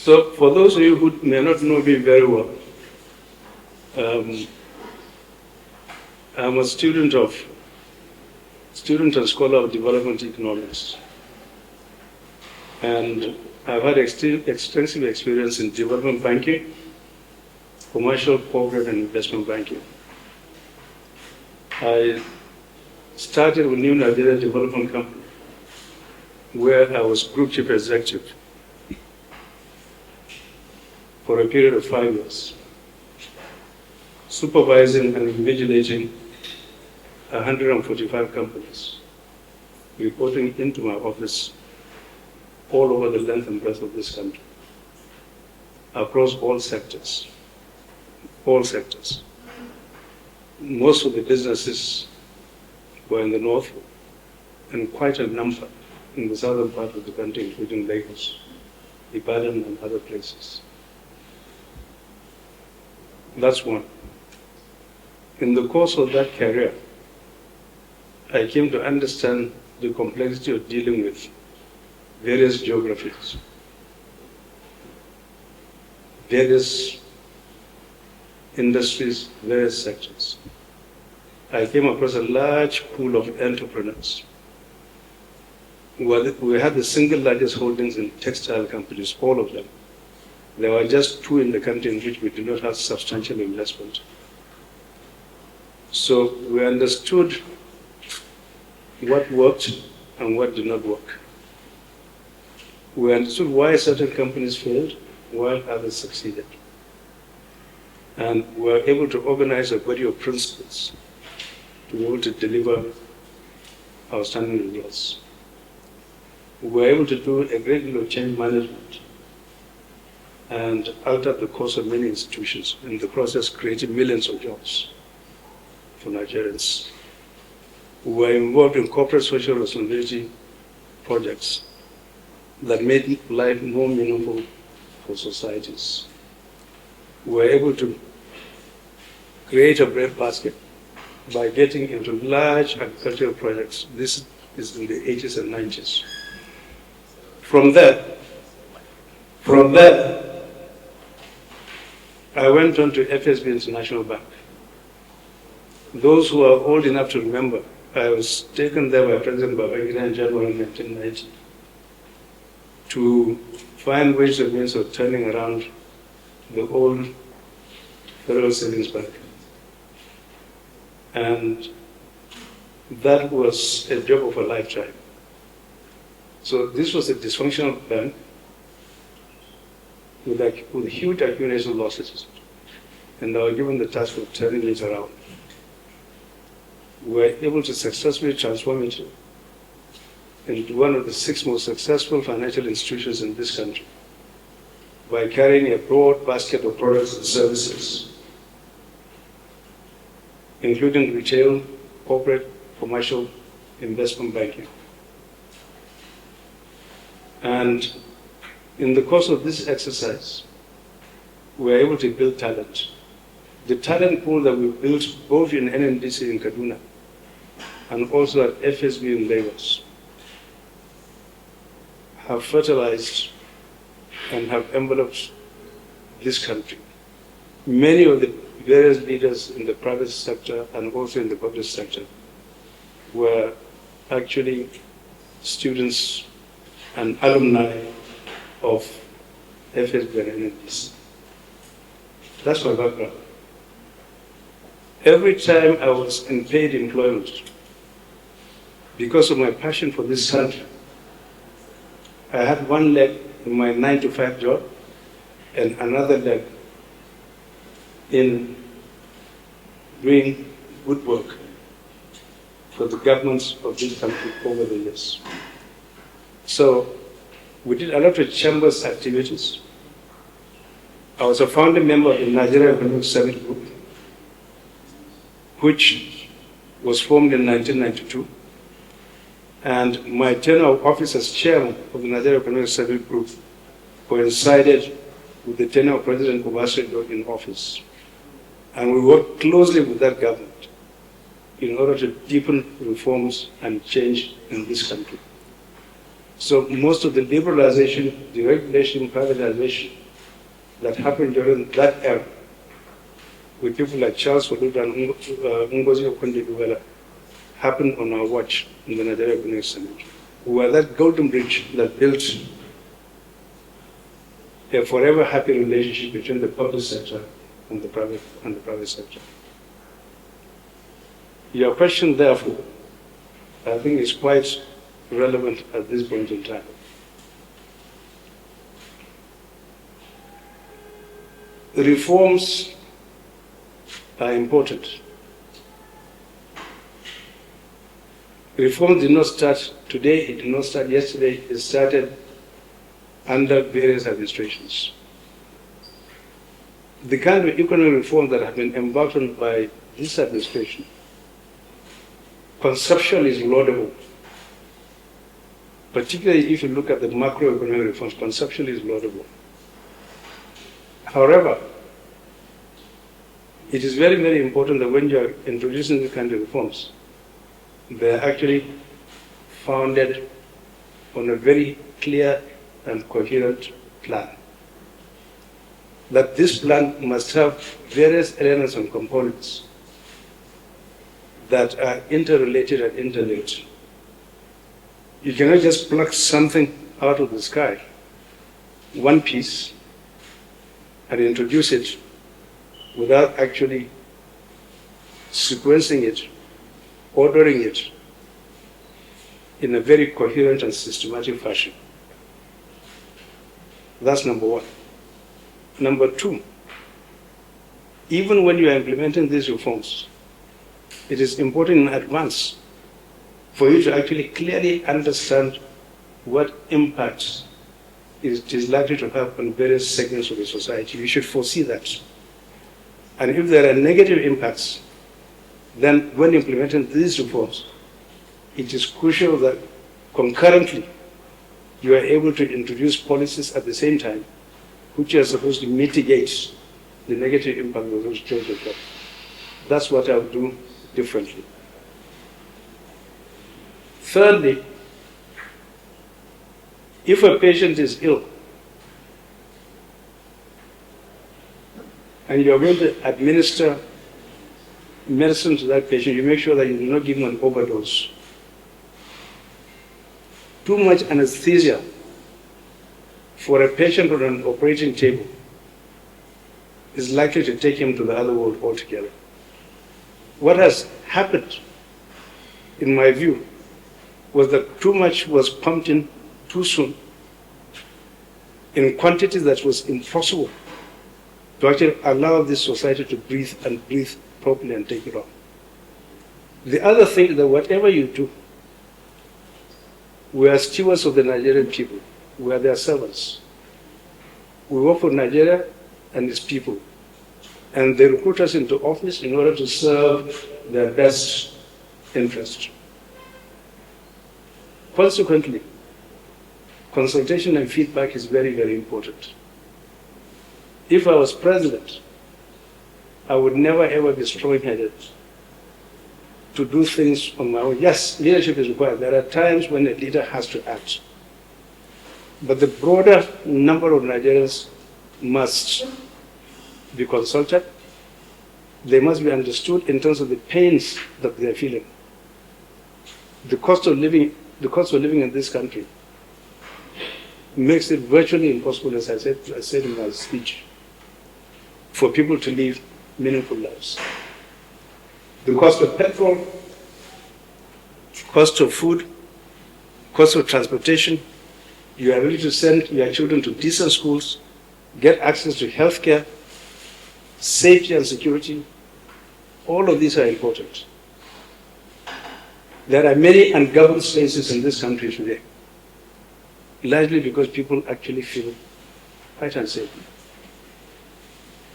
So for those of you who may not know me very well, I'm a student and scholar of development economics. And I've had extensive experience in development banking, commercial, corporate, and investment banking. I started with New Nigeria Development Company, where I was group chief executive for a period of 5 years, supervising and invigilating 145 companies, reporting into my office all over the length and breadth of this country, across all sectors. Most of the businesses were in the north, and quite a number in the southern part of the country, including Lagos, Ibadan, and other places. That's one. In the course of that career, I came to understand the complexity of dealing with various geographies, various industries, various sectors. I came across a large pool of entrepreneurs. We had the single largest holdings in textile companies, all of them. There were just 2 in the country in which we did not have substantial investment. So we understood what worked and what did not work. We understood why certain companies failed, while others succeeded. And we were able to organize a body of principles to be able to deliver outstanding results. We were able to do a great deal of change management and alter the course of many institutions, in the process creating millions of jobs for Nigerians. We were involved in corporate social responsibility projects that made life more meaningful for societies. We were able to create a breadbasket by getting into large agricultural projects. This is in the 80s and 90s. From there, I went on to FSB International Bank. Those who are old enough to remember, I was taken there by President Babangida in January 1990 to find ways and means of turning around the old Federal Savings Bank. And that was a job of a lifetime. So this was a dysfunctional bank with huge accumulation losses, and I was given the task of turning it around. We were able to successfully transform it into one of the 6 most successful financial institutions in this country by carrying a broad basket of products and services, including retail, corporate, commercial, investment banking. And in the course of this exercise, we were able to build talent. The talent pool that we built both in NNDC in Kaduna and also at FSB in Lagos have fertilized and have enveloped this country. Many of the various leaders in the private sector and also in the public sector were actually students and alumni of FSB and NNDC. That's my background. Every time I was in paid employment, because of my passion for this country, I had one leg in my 9-to-5 job and another leg in doing good work for the governments of this country over the years. So we did a lot of chambers activities. I was a founding member of the Nigerian Economic Service Group, which was formed in 1992. And my tenure of office as chairman of the Nigerian Economic Service Group coincided with the tenure of President Obasanjo in office. And we worked closely with that government in order to deepen reforms and change in this country. So most of the liberalization, deregulation, privatization that happened during that era, with people like Charles Oluda and Ngozi Okonjo-Iweala, happened on our watch in the Nigeria Economic Summit. We were that golden bridge that built a forever happy relationship between the public sector and the private sector. Your question, therefore, I think is quite relevant at this point in time. Reforms are important. Reform did not start today, it did not start yesterday, it started under various administrations. The kind of economic reforms that have been embarked on by this administration conceptually is laudable, particularly if you look at the macroeconomic reforms, conceptually is laudable. However, it is very, very important that when you are introducing these kind of reforms, they are actually founded on a very clear and coherent plan. That this plan must have various elements and components that are interrelated and interlinked. You cannot just pluck something out of the sky, one piece, and introduce it without actually sequencing it, ordering it in a very coherent and systematic fashion. That's number one. Number two, even when you are implementing these reforms, it is important in advance for you to actually clearly understand what impacts it is likely to have on various segments of the society. You should foresee that. And if there are negative impacts, then when implementing these reforms, it is crucial that concurrently you are able to introduce policies at the same time which are supposed to mitigate the negative impact of those changes. That's what I would do differently. Thirdly, if a patient is ill and you're going to administer medicine to that patient, you make sure that you do not give him an overdose. Too much anesthesia for a patient on an operating table is likely to take him to the other world altogether. What has happened, in my view, was that too much was pumped in too soon in quantities that was impossible to actually allow this society to breathe and breathe properly and take it off. The other thing is that whatever you do, we are stewards of the Nigerian people. We are their servants. We work for Nigeria and its people. And they recruit us into office in order to serve their best interest. Consequently, consultation and feedback is very, very important. If I was president, I would never ever be strong-headed to do things on my own. Yes, leadership is required. There are times when a leader has to act. But the broader number of Nigerians must be consulted. They must be understood in terms of the pains that they are feeling. The cost of living in this country makes it virtually impossible, as I said in my speech, for people to live meaningful lives. The cost of petrol, cost of food, cost of transportation, your ability to send your children to decent schools, get access to healthcare, safety and security, all of these are important. There are many ungoverned spaces in this country today, largely because people actually feel quite unsafe.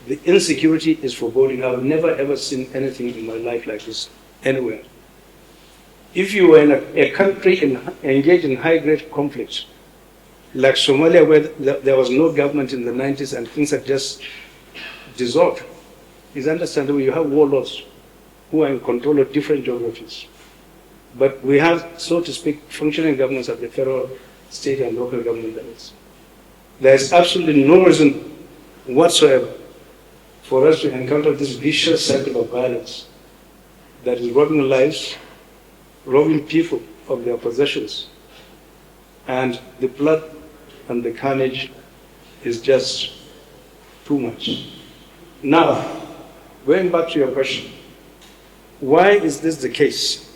The insecurity is foreboding. I've never ever seen anything in my life like this anywhere. If you were in a country engaged in high-grade conflict, like Somalia, where there was no government in the 90s and things had just dissolved, it's understandable you have warlords who are in control of different geographies. But we have, so to speak, functioning governments at the federal state and local government levels. There is absolutely no reason whatsoever for us to encounter this vicious cycle of violence that is robbing lives, robbing people of their possessions, and the blood and the carnage is just too much. Now, going back to your question, why is this the case?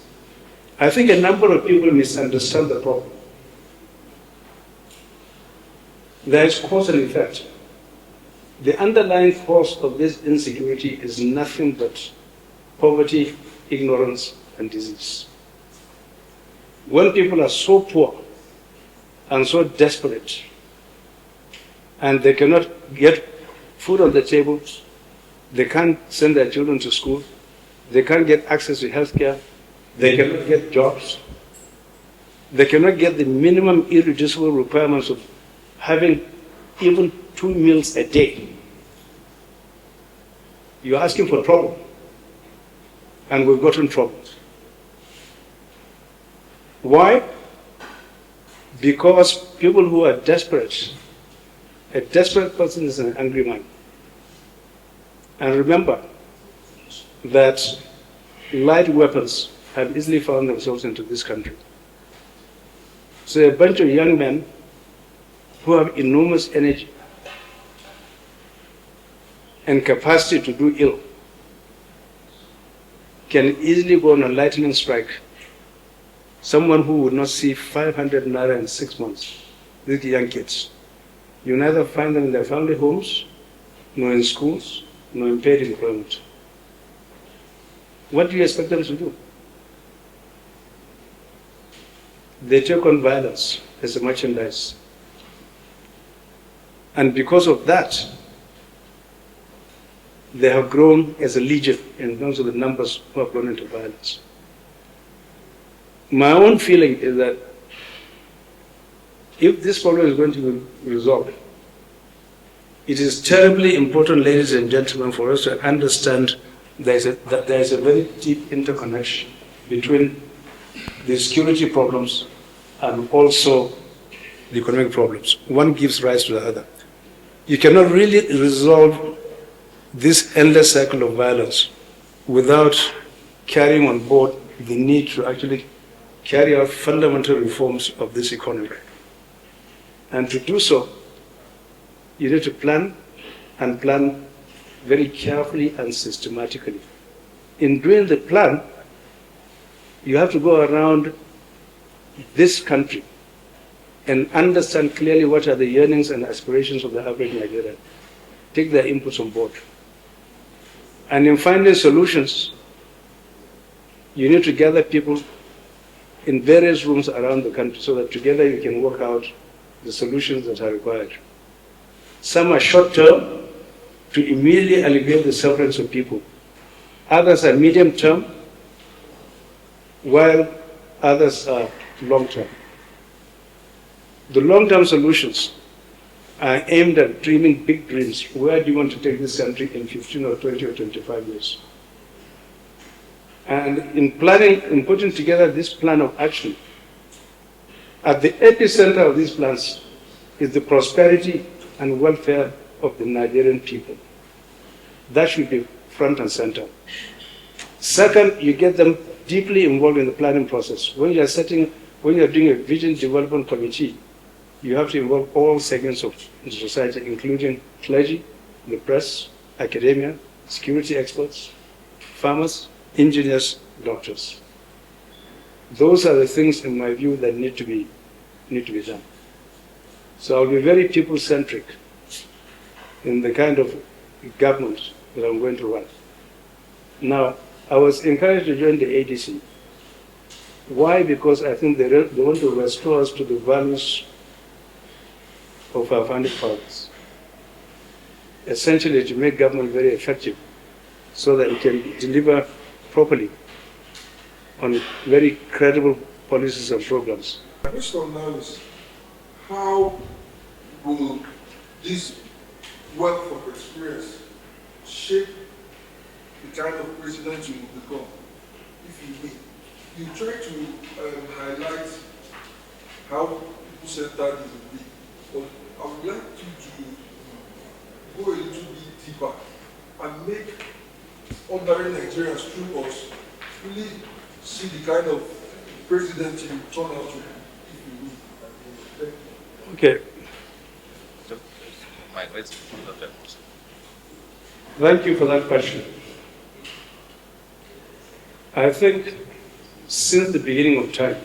I think a number of people misunderstand the problem. There is cause and effect. The underlying cause of this insecurity is nothing but poverty, ignorance, and disease. When people are so poor and so desperate, and they cannot get food on the table, they can't send their children to school, they can't get access to health care, they cannot get jobs, they cannot get the minimum irreducible requirements of having even 2 meals a day. You're asking for trouble, and we've gotten trouble. Why? Because people who are desperate, a desperate person is an angry man. And remember that light weapons have easily found themselves into this country. So a bunch of young men who have enormous energy and capacity to do ill can easily go on a lightning strike. Someone who would not see 500 naira in 6 months, these young kids. You neither find them in their family homes, nor in schools, nor in paid employment. What do you expect them to do? They take on violence as a merchandise. And because of that, they have grown as a legion in terms of the numbers who have gone into violence. My own feeling is that if this problem is going to be resolved, it is terribly important, ladies and gentlemen, for us to understand that there is a very deep interconnection between the security problems and also the economic problems. One gives rise to the other. You cannot really resolve this endless cycle of violence without carrying on board the need to actually carry out fundamental reforms of this economy. And to do so, you need to plan, and plan very carefully and systematically. In doing the plan, you have to go around this country and understand clearly what are the yearnings and aspirations of the average Nigerian. Take their inputs on board. And in finding solutions, you need to gather people in various rooms around the country so that together you can work out the solutions that are required. Some are short-term to immediately alleviate the sufferings of people. Others are medium-term, while others are long-term. The long-term solutions are aimed at dreaming big dreams. Where do you want to take this country in 15 or 20 or 25 years? And in planning, in putting together this plan of action, at the epicenter of these plans is the prosperity and welfare of the Nigerian people. That should be front and center. Second, you get them deeply involved in the planning process. When you're doing a vision development committee, you have to involve all segments of the society, including clergy, the press, academia, security experts, farmers, engineers, doctors. Those are the things, in my view, that need to be done. So I'll be very people-centric in the kind of government that I'm going to run. Now, I was encouraged to join the ADC. Why? Because I think they want to restore us to the values of our founding fathers. Essentially, to make government very effective so that it can deliver properly on very credible policies and programs. My question now is, how will this wealth of experience shape the kind of president you will become if you win? You try to highlight how people-centered is a bit, but I would like you to go a little bit deeper and make ordinary Nigerians through us really see the kind of president you turn out to be, if you will. Okay. Thank you for that question. I think since the beginning of time,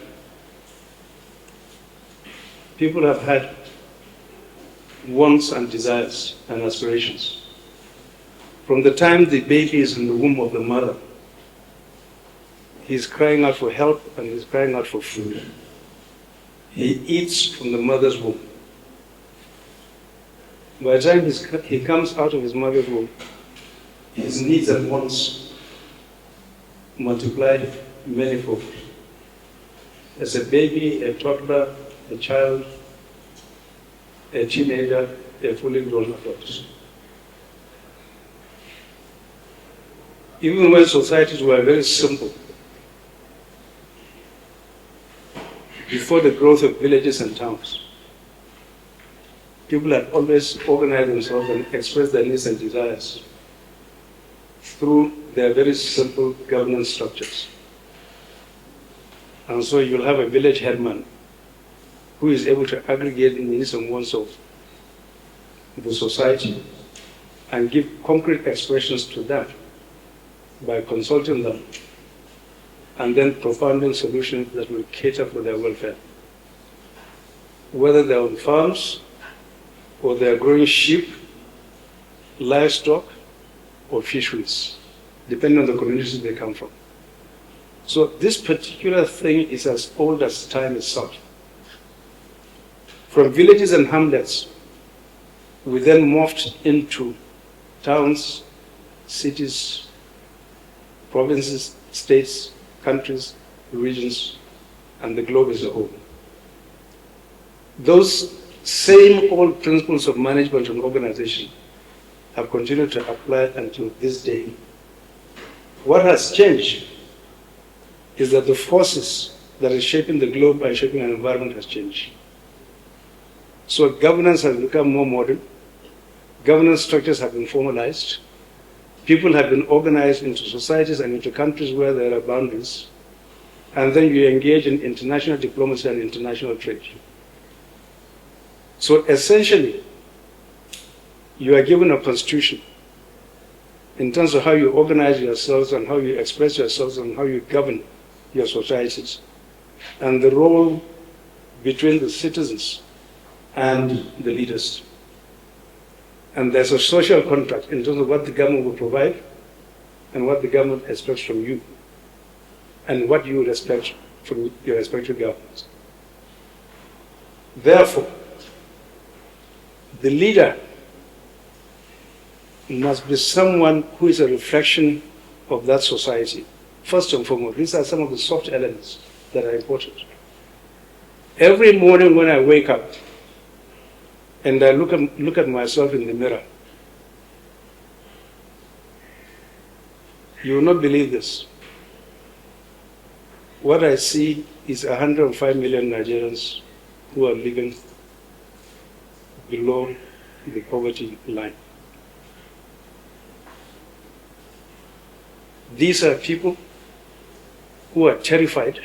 people have had wants and desires and aspirations. From the time the baby is in the womb of the mother, he's crying out for help and he's crying out for food. He eats from the mother's womb. By the time he comes out of his mother's womb, his needs and wants multiply manifold. As a baby, a toddler, a child, a teenager, a fully grown adult. Even when societies were very simple, before the growth of villages and towns, people had always organized themselves and expressed their needs and desires through their very simple governance structures. And so you'll have a village headman who is able to aggregate the needs and wants of the society and give concrete expressions to them by consulting them and then propounding solutions that will cater for their welfare. Whether they're on farms or they're growing sheep, livestock, or fisheries, depending on the communities they come from. So this particular thing is as old as time itself. From villages and hamlets, we then morphed into towns, cities, provinces, states, countries, regions, and the globe as a whole. Those same old principles of management and organization have continued to apply until this day. What has changed is that the forces that are shaping the globe and shaping an environment has changed. So governance has become more modern, governance structures have been formalized, people have been organized into societies and into countries where there are boundaries, and then you engage in international diplomacy and international trade. So essentially, you are given a constitution in terms of how you organize yourselves and how you express yourselves and how you govern your societies, and the role between the citizens and the leaders. And there's a social contract in terms of what the government will provide and what the government expects from you and what you would expect from your respective governments. Therefore, the leader must be someone who is a reflection of that society. First and foremost, these are some of the soft elements that are important. Every morning when I wake up and I look at myself in the mirror, you will not believe this. What I see is 105 million Nigerians who are living below the poverty line. These are people who are terrified,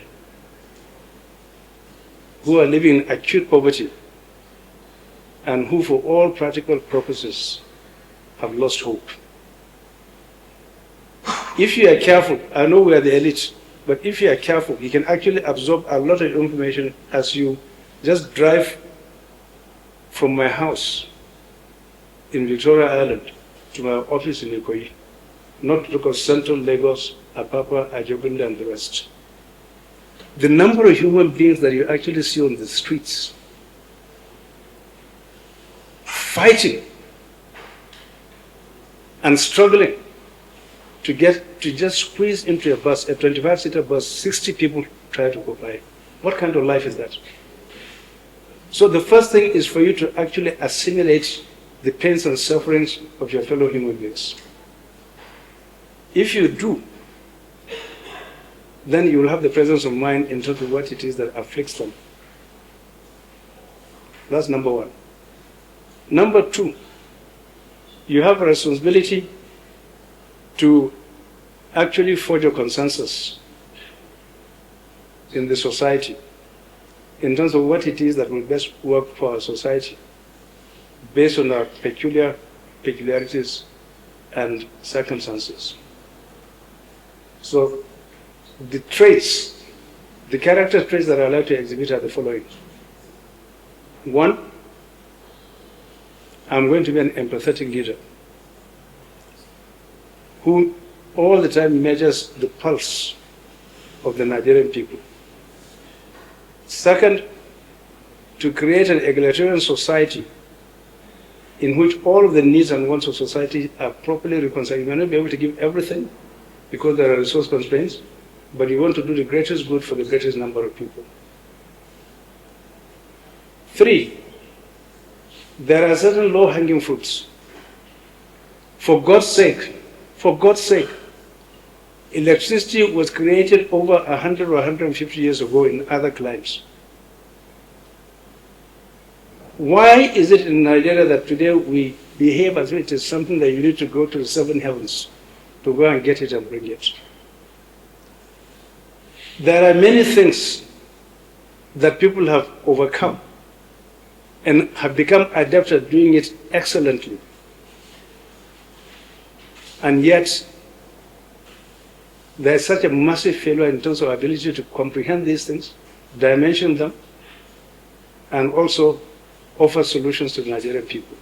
who are living in acute poverty, and who, for all practical purposes, have lost hope. If you are careful, I know we are the elite, but if you are careful, you can actually absorb a lot of information as you just drive from my house in Victoria Island to my office in Ikoyi, not to look at central Lagos, Apapa, Ajobinde, and the rest. The number of human beings that you actually see on the streets fighting and struggling to just squeeze into a bus, a 25-seater bus, 60 people try to go by. What kind of life is that? So the first thing is for you to actually assimilate the pains and sufferings of your fellow human beings. If you do, then you will have the presence of mind in terms of what it is that afflicts them. That's number one. Number two, you have a responsibility to actually forge a consensus in the society in terms of what it is that will best work for our society based on our peculiarities and circumstances. So the traits, the character traits that are allowed to exhibit are the following. One, I'm going to be an empathetic leader who all the time measures the pulse of the Nigerian people. Second, to create an egalitarian society in which all of the needs and wants of society are properly reconciled. You may not be able to give everything because there are resource constraints, but you want to do the greatest good for the greatest number of people. Three, there are certain low-hanging fruits. For God's sake, electricity was created over 100 or 150 years ago in other climes. Why is it in Nigeria that today we behave as if it is something that you need to go to the seven heavens to go and get it and bring it? There are many things that people have overcome and have become adept at doing it excellently. And yet, there is such a massive failure in terms of ability to comprehend these things, dimension them, and also offer solutions to the Nigerian people.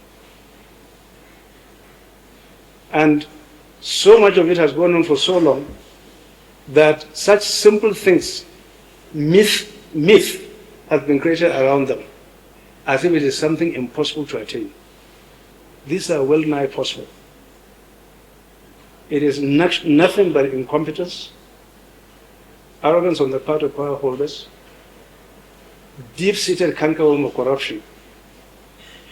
And so much of it has gone on for so long that such simple things, myth has been created around them, as if it is something impossible to attain. These are well nigh possible. It is nothing but incompetence, arrogance on the part of power holders, deep-seated cankerworm of corruption,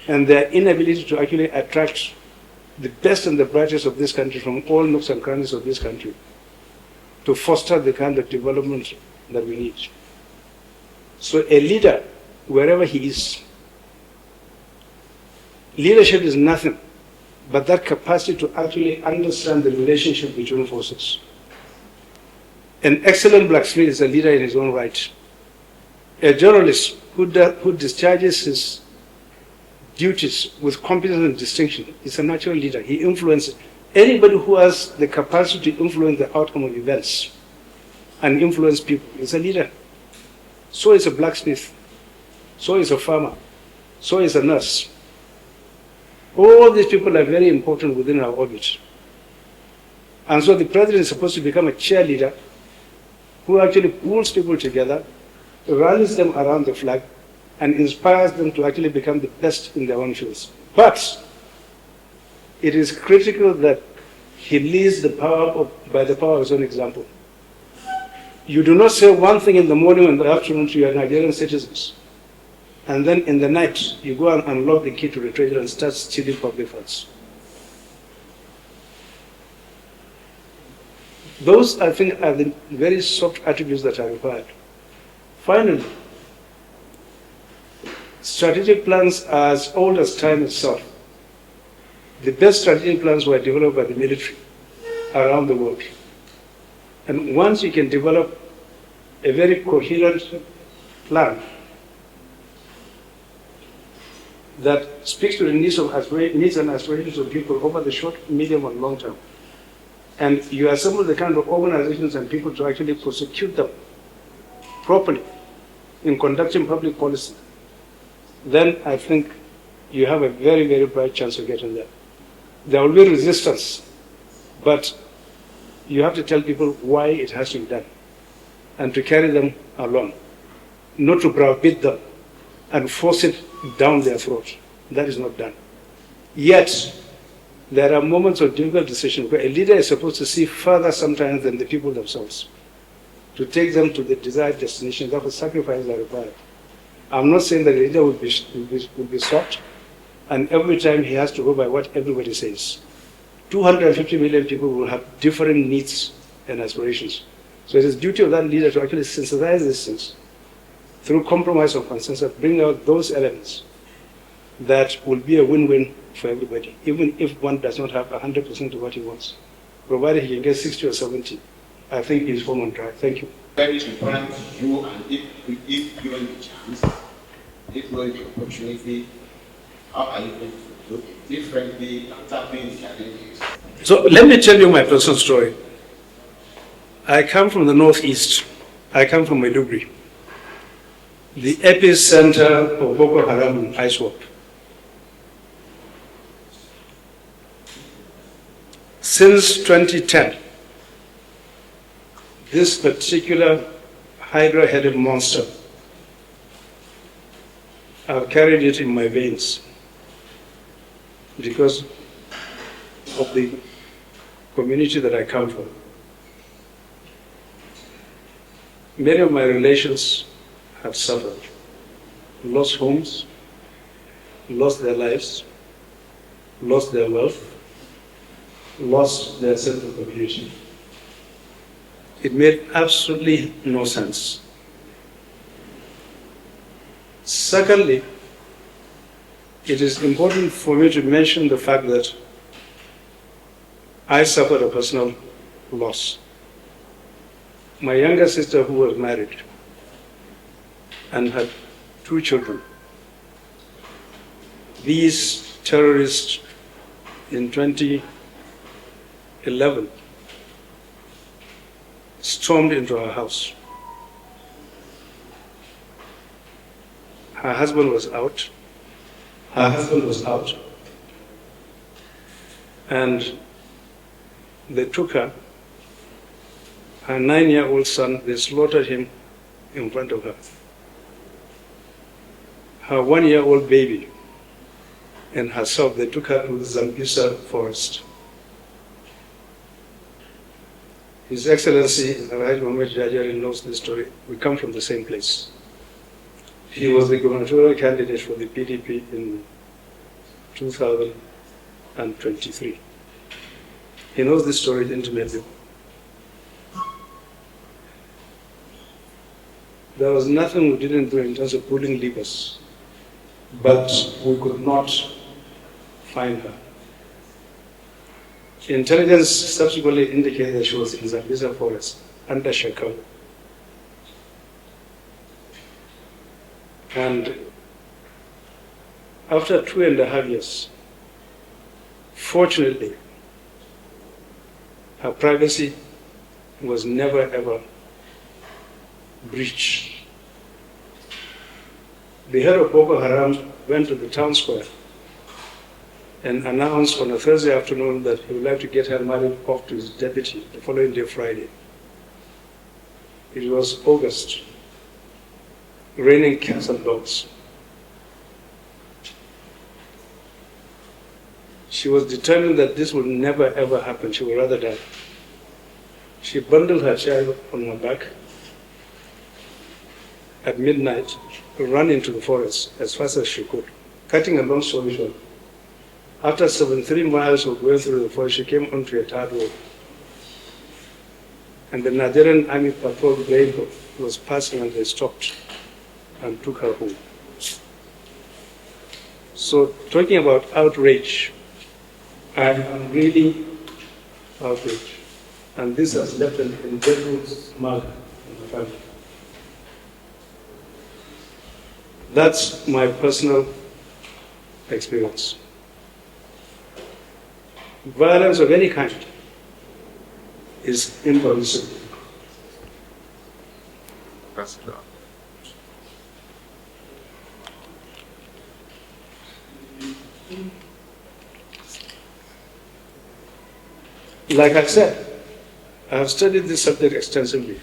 and their inability to actually attract the best and the brightest of this country from all nooks and crannies of this country to foster the kind of development that we need. So a leader, wherever he is, leadership is nothing but that capacity to actually understand the relationship between forces. An excellent blacksmith is a leader in his own right. A journalist who discharges his duties with competence and distinction is a natural leader. He influences. Anybody who has the capacity to influence the outcome of events and influence people is a leader. So is a blacksmith. So is a farmer. So is a nurse. All these people are very important within our orbit. And so the president is supposed to become a cheerleader who actually pulls people together, rallies them around the flag, and inspires them to actually become the best in their own fields. But it is critical that he leads the power by the power of his own example. You do not say one thing in the morning and the afternoon to your Nigerian citizens, and then in the night you go and unlock the key to the treasury and start stealing public funds. Those, I think, are the very soft attributes that are required. Finally, strategic plans are as old as time itself. The best strategic plans were developed by the military around the world. And once you can develop a very coherent plan that speaks to the needs and aspirations of people over the short, medium, and long term, and you assemble the kind of organizations and people to actually prosecute them properly in conducting public policy, then I think you have a very, very bright chance of getting there. There will be resistance, but you have to tell people why it has to be done and to carry them along, not to browbeat them and force it down their throat. That is not done. Yet, there are moments of difficult decision where a leader is supposed to see further sometimes than the people themselves, to take them to the desired destination. Therefore, sacrifices are required. I'm not saying that the leader will be soft, and every time he has to go by what everybody says. 250 million people will have different needs and aspirations. So it is duty of that leader to actually synthesize these things through compromise or consensus, bring out those elements that will be a win-win for everybody, even if one does not have 100% of what he wants. Provided he can get 60 or 70, I think he's home on track. Thank you. Very important to you, and if given the chance, if given the opportunity, how are you going to look differently and tackling challenges? So let me tell you my personal story. I come from the northeast. I come from Maiduguri, the epicenter of Boko Haram and ISWAP. Since 2010, this particular hydra-headed monster, I've carried it in my veins because of the community that I come from. Many of my relations have suffered, lost homes, lost their lives, lost their wealth, lost their sense of community. It made absolutely no sense. Secondly, it is important for me to mention the fact that I suffered a personal loss. My younger sister, who was married and had 2 children, these terrorists in 2011 stormed into her house. Her husband was out. And they took her. Her 9-year-old son, they slaughtered him in front of her. Her 1-year-old baby and herself, they took her to the Sambisa Forest. His Excellency Mohammed Hayatu-Deen knows this story. We come from the same place. He was the gubernatorial candidate for the PDP in 2023. He knows this story intimately. There was nothing we didn't do in terms of pulling levers, but we could not find her. Intelligence subsequently indicated that she was in Sambisa Forest under Shakal. And after 2.5 years, fortunately, her privacy was never ever breached. The head of Boko Haram went to the town square and announced on a Thursday afternoon that he would like to get her married off to his deputy the following day, Friday. It was August, raining cats and dogs. She was determined that this would never ever happen. She would rather die. She bundled her child on her back at midnight, ran into the forest as fast as she could. Cutting a long story short, after 73 miles of going through the forest, she came onto a tarred road. And the Nigerian Army patrol plane was passing and they stopped and took her home. So talking about outrage, I am really outraged. And this has left an indelible mark on the family. That's my personal experience. Violence of any kind is impermissible. Like I said, I have studied this subject extensively.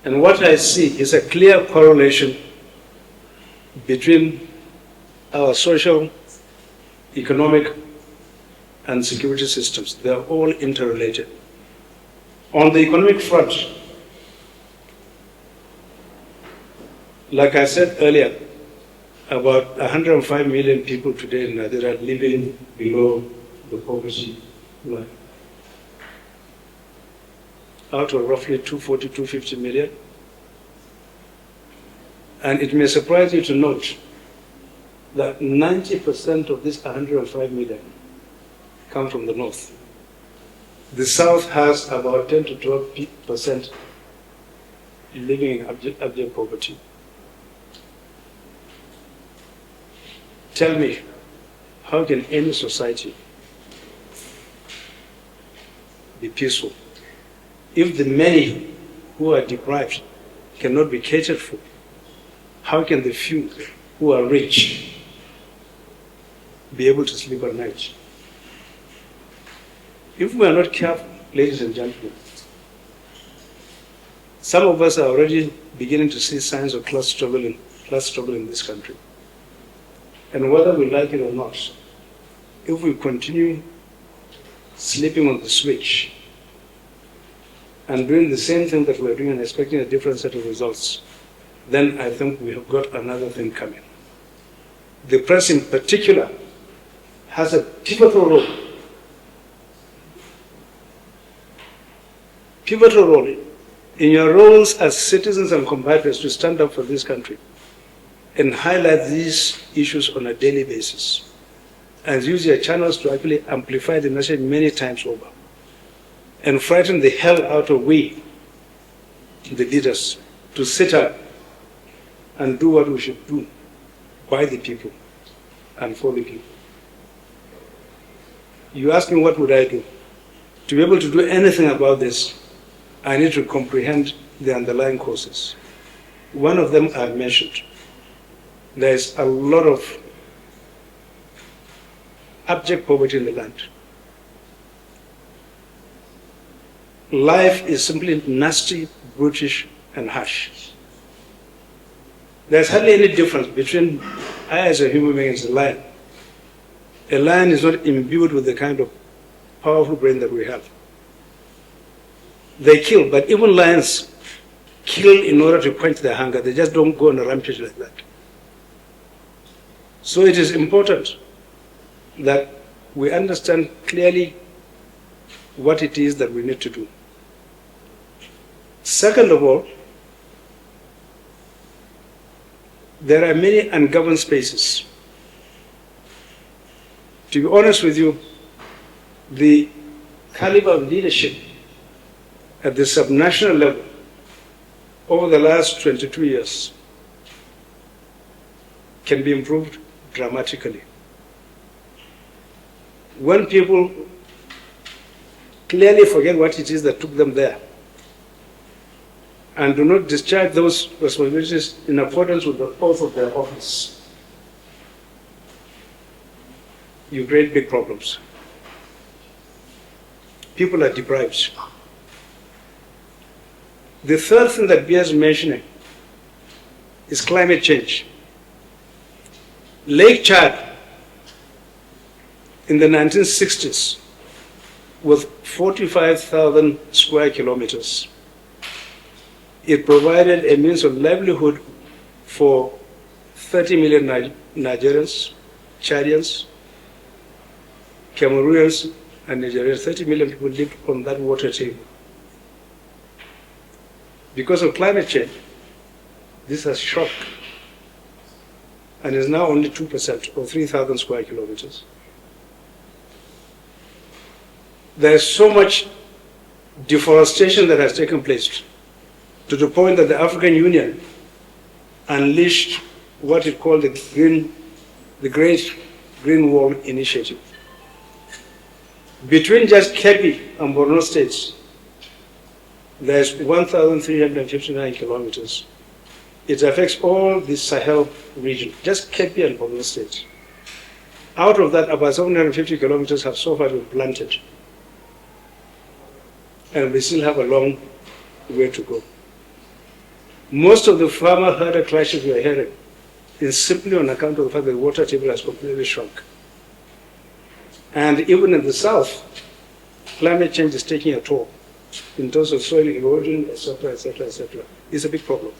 And what I see is a clear correlation between our social, economic, and security systems. They are all interrelated. On the economic front, like I said earlier, about 105 million people today in Nigeria are living below the poverty line. Out of roughly 240, 250 million. And it may surprise you to note that 90% of this 105 million come from the north. The south has about 10 to 12% living in abject poverty. Tell me, how can any society be peaceful if the many who are deprived cannot be catered for? How can the few who are rich be able to sleep at night? If we are not careful, ladies and gentlemen, some of us are already beginning to see signs of class struggle in this country. And whether we like it or not, if we continue sleeping on the switch and doing the same thing that we're doing and expecting a different set of results, then I think we have got another thing coming. The press in particular has a pivotal role. Pivotal role in your roles as citizens and compatriots to stand up for this country and highlight these issues on a daily basis and use your channels to actually amplify the message many times over and frighten the hell out of we, the leaders, to sit up and do what we should do by the people and for the people. You ask me what would I do? To be able to do anything about this, I need to comprehend the underlying causes. One of them I've mentioned. There's a lot of abject poverty in the land. Life is simply nasty, brutish, and harsh. There's hardly any difference between I as a human being and a lion. A lion is not imbued with the kind of powerful brain that we have. They kill, but even lions kill in order to quench their hunger. They just don't go on a rampage like that. So it is important that we understand clearly what it is that we need to do. Second of all, there are many ungoverned spaces. To be honest with you, the caliber of leadership at the subnational level over the last 22 years can be improved dramatically. When people clearly forget what it is that took them there and do not discharge those responsibilities in accordance with the oath of their office, you create big problems. People are deprived. The third thing that bears mentioning is climate change. Lake Chad in the 1960s with 45,000 square kilometers. It provided a means of livelihood for 30 million Nigerians, Chadians, Cameroonians, and Nigerians. 30 million people lived on that water table. Because of climate change, this has shrunk and is now only 2% or 3,000 square kilometers. There is so much deforestation that has taken place to the point that the African Union unleashed what it called the Great Green Wall Initiative. Between just Kebbi and Borno states, there's 1,359 kilometers. It affects all the Sahel region, just Kebbi and Borno states. Out of that, about 750 kilometers have so far been planted. And we still have a long way to go. Most of the farmer-herder clashes we are hearing is simply on account of the fact that the water table has completely shrunk. And even in the south, climate change is taking a toll in terms of soil erosion, etc., etc., etc. It's a big problem.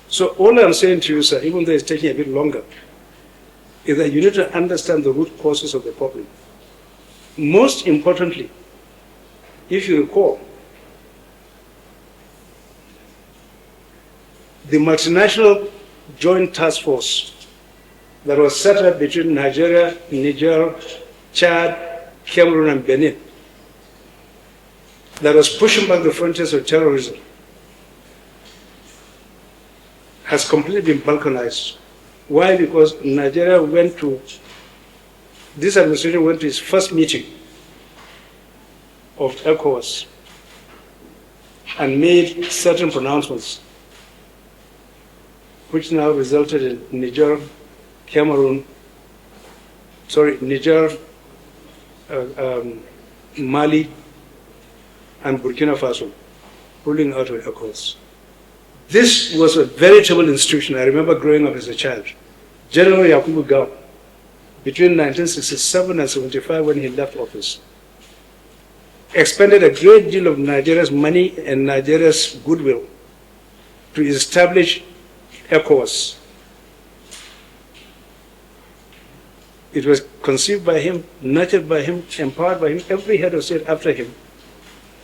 So all I'm saying to you, sir, even though it's taking a bit longer, is that you need to understand the root causes of the problem. Most importantly, if you recall, the multinational joint task force that was set up between Nigeria, Niger, Chad, Cameroon, and Benin, that was pushing back the frontiers of terrorism, has completely been balkanized. Why? Because Nigeria this administration went to its first meeting of ECOWAS and made certain pronouncements, which now resulted in Niger, Mali, and Burkina Faso pulling out of ECOWAS. This was a veritable institution. I remember growing up as a child. General Yakubu Gaw, between 1967 and 75, when he left office, expended a great deal of Nigeria's money and Nigeria's goodwill to establish ECOWAS. It was conceived by him, nurtured by him, empowered by him. Every head of state after him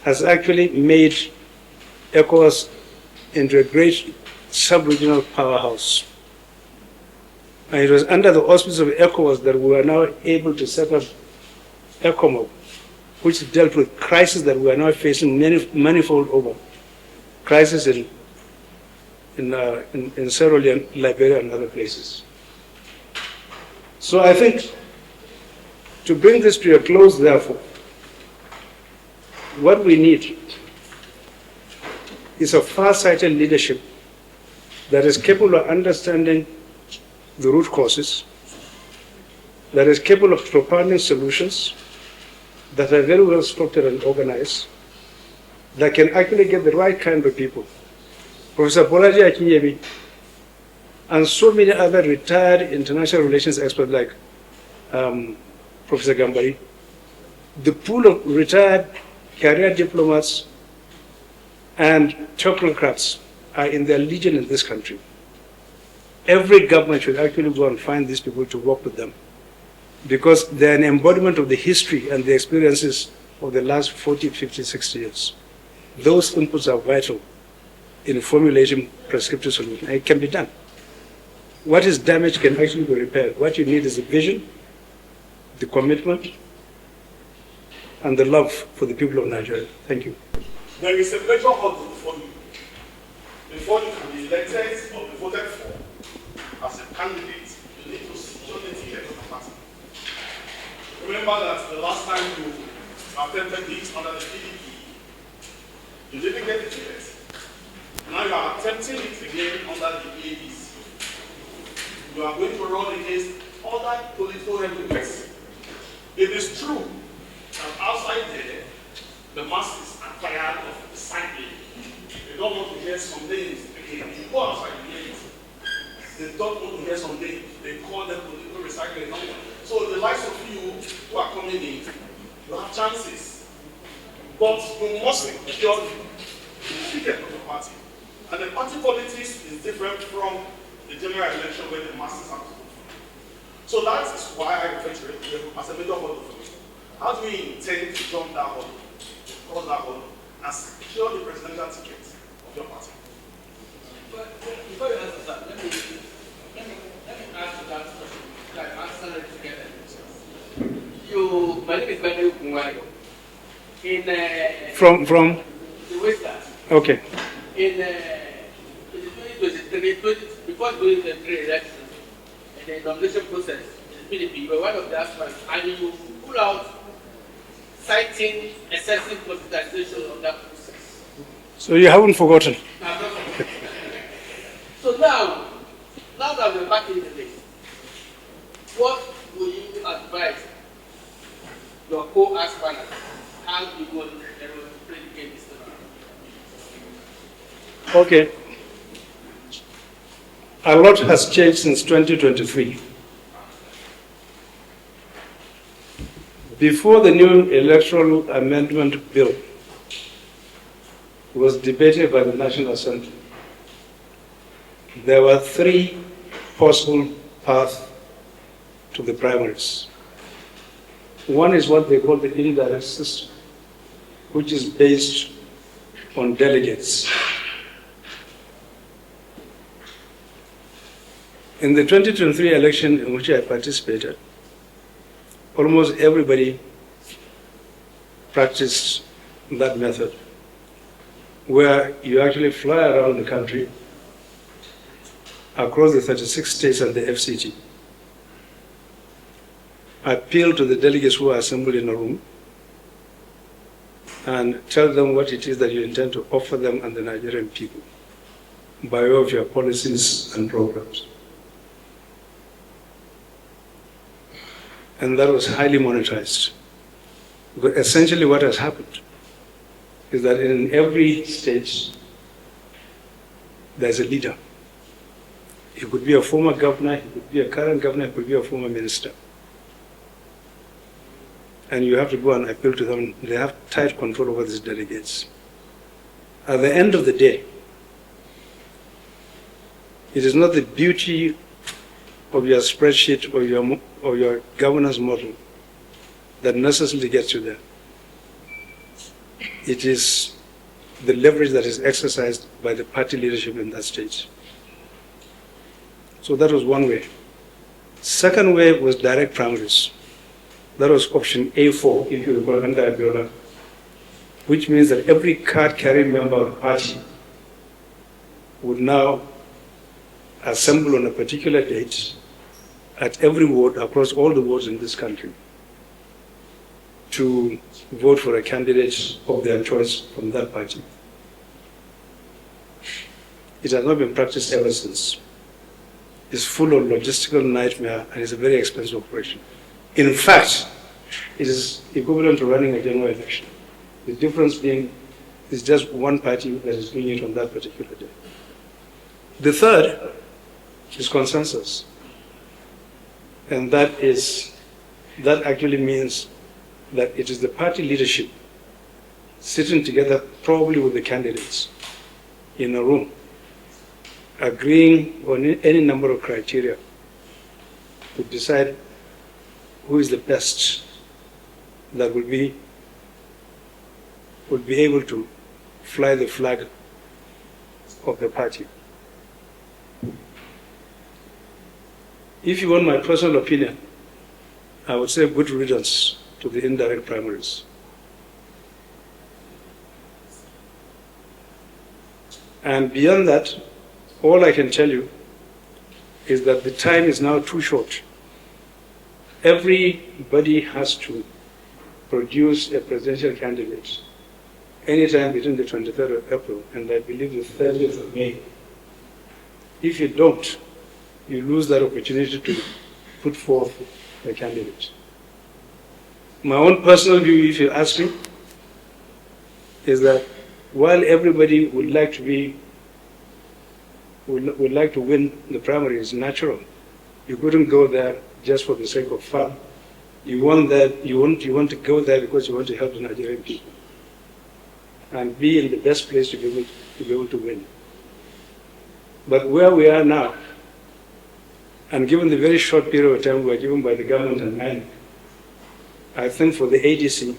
has actually made ECOWAS into a great sub-regional powerhouse. And it was under the auspices of ECOWAS that we are now able to set up ECOMOG, which dealt with crises that we are now facing manifold over. Crisis in Sierra Leone, Liberia, and other places. So I think to bring this to a close, therefore, what we need is a far-sighted leadership that is capable of understanding the root causes, that is capable of propounding solutions that are very well structured and organized, that can actually get the right kind of people. Professor Bolaji Akinyemi and so many other retired international relations experts like Professor Gambari, the pool of retired career diplomats and technocrats are in their legion in this country. Every government should actually go and find these people to work with them, because they're an embodiment of the history and the experiences of the last 40, 50, 60 years. Those inputs are vital in formulating prescriptive solutions. It can be done. What is damaged can actually be repaired. What you need is a vision, the commitment, and the love for the people of Nigeria. Thank you. There is a major hurdle before you can be elected or be voted for as a candidate. You need to secure the ticket of the party. Remember that the last time you attempted this under the PDP, you didn't get the ticket. Now you are attempting it again under the ADC. You are going to run against other political heavyweights. It is true that outside there, the masses are tired of the cycling. They don't want to hear some names again. You go outside, you hear it. They don't want to hear some names. They call them political recycling. So the likes of you who are coming in, you have chances. But you must secure the ticket of the party. And the party politics is different from the general election where the masses have to vote. So that is why I refer to it as a major hurdle for me. How do we intend to jump that hurdle, cross that hurdle, and secure the presidential ticket of your party? But before you answer that, let me ask you that question. Like answer it together. My name is Benny Kumwayo. From the Western. Okay. In 2023, before doing the election and the nomination process in the PDP, you were one of the aspirants, and you pull out citing excessive politicization of that process. So you haven't forgotten. So now that we're back in the race, what would you advise your co-aspirants how you going to play the game this time around? Okay. A lot has changed since 2023. Before the new electoral amendment bill was debated by the National Assembly, there were three possible paths to the primaries. One is what they call the indirect system, which is based on delegates. In the 2023 election in which I participated, almost everybody practiced that method, where you actually fly around the country, across the 36 states and the FCT, appeal to the delegates who are assembled in a room, and tell them what it is that you intend to offer them and the Nigerian people by way of your policies and programs. And that was highly monetized. Because essentially what has happened is that in every state, there's a leader. He could be a former governor, he could be a current governor, he could be a former minister. And you have to go and appeal to them. They have tight control over these delegates. At the end of the day, it is not the beauty of your spreadsheet or your governance model that necessarily gets you there. It is the leverage that is exercised by the party leadership in that state. So that was one way. Second way was direct primaries. That was option A4, if you recall, under Abiola, which means that every card-carrying member of the party would now assemble on a particular date at every ward, across all the wards in this country, to vote for a candidate of their choice from that party. It has not been practiced ever since. It's full of logistical nightmare and it's a very expensive operation. In fact, it is equivalent to running a general election. The difference being it's just one party that is doing it on that particular day. The third is consensus. And that actually means that it is the party leadership sitting together, probably with the candidates, in a room, agreeing on any number of criteria to decide who is the best that will be able to fly the flag of the party. If you want my personal opinion, I would say good riddance to the indirect primaries. And beyond that, all I can tell you is that the time is now too short. Everybody has to produce a presidential candidate anytime between the 23rd of April and I believe the 30th of May. If you don't, you lose that opportunity to put forth a candidate. My own personal view, if you ask me, is that while everybody would like to win the primary, is natural. You couldn't go there just for the sake of fun. You want to go there because you want to help the Nigerian people and be in the best place to be able to win. But where we are now, and given the very short period of time we are given by the government and INEC, I think for the ADC,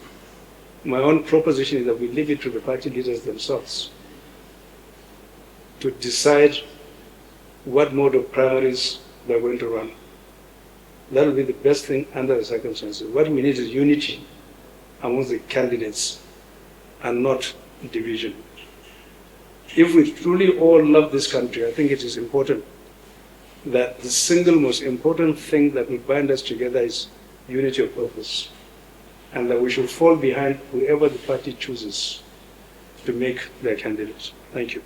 my own proposition is that we leave it to the party leaders themselves to decide what mode of primaries they're going to run. That will be the best thing under the circumstances. What we need is unity amongst the candidates and not division. If we truly all love this country, I think it is important that the single most important thing that will bind us together is unity of purpose, and that we should fall behind whoever the party chooses to make their candidate. Thank you.